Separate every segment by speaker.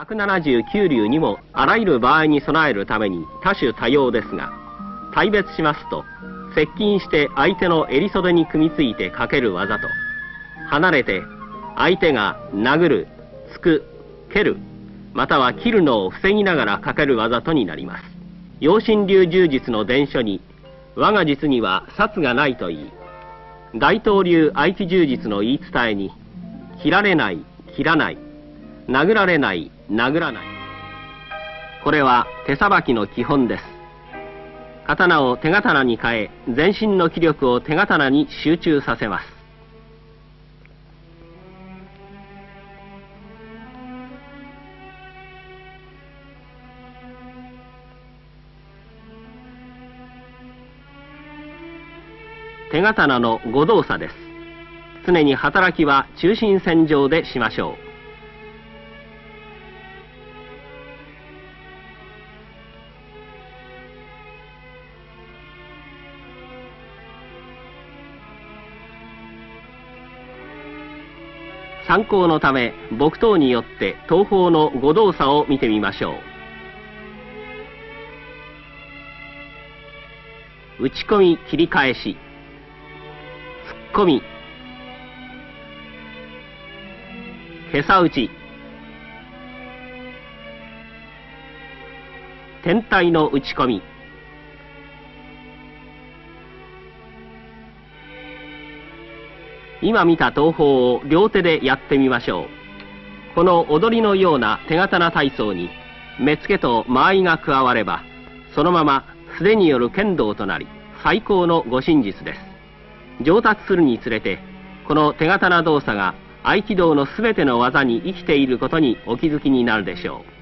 Speaker 1: 179流にもあらゆる場合に備えるために多種多様ですが、大別しますと、接近して相手の襟袖に組みついてかける技と、離れて相手が殴る、突く、蹴る、または切るのを防ぎながらかける技とになります。陽神流柔術の伝書に、我が術には殺がないと言い、大東流合気柔術の言い伝えに、切られない、切らない、殴られない、殴らない。これは手さばきの基本です。刀を手刀に変え、全身の気力を手刀に集中させます。手刀の誤動作です。常に働きは中心線上でしましょう。参考のため、木刀によって東方の誤動作を見てみましょう。打ち込み切り返し、突っ込み、けさ打ち、天体の打ち込み、今見た東方を両手でやってみましょう。この踊りのような手刀体操に目付けと間合いが加われば、そのまま素手による剣道となり、最高の護身術です。上達するにつれて、この手刀動作が合気道のすべての技に生きていることにお気づきになるでしょう。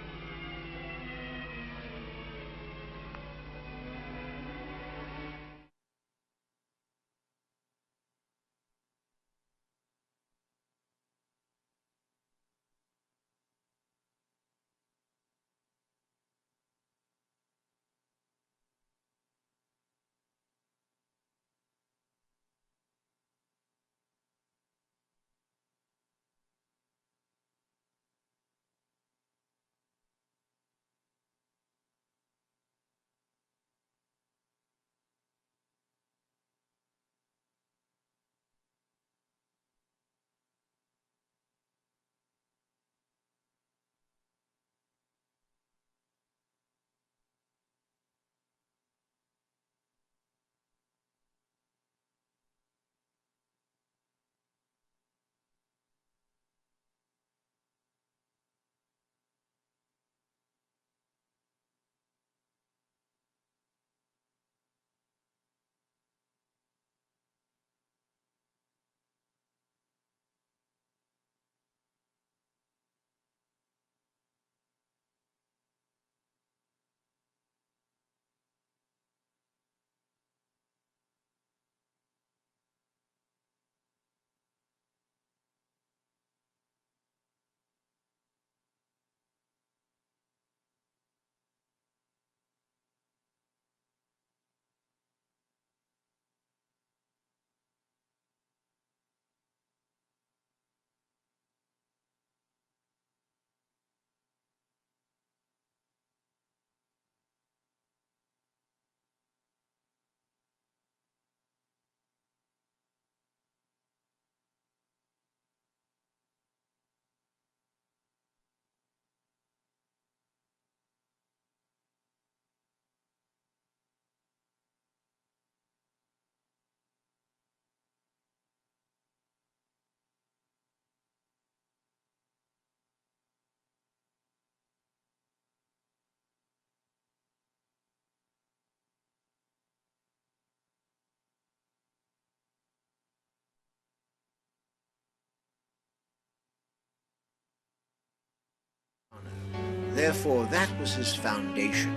Speaker 2: Therefore, that was his foundation.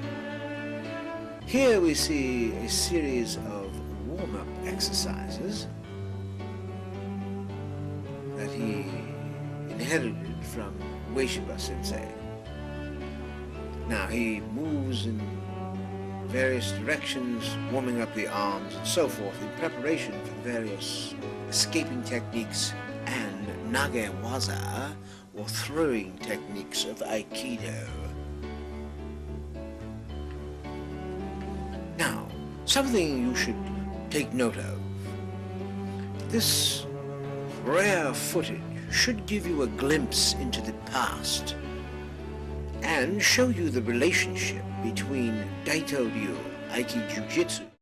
Speaker 2: Here we see a series of warm-up exercises that he inherited from Ueshiba Sensei. Now he moves in various directions, warming up the arms and so forth in preparation for the various escaping techniques, and Nage Waza or throwing techniques of Aikido. Now, something you should take note of. This rare footage should give you a glimpse into the past and show you the relationship between Daito Ryu, Aiki Jiu-Jitsu,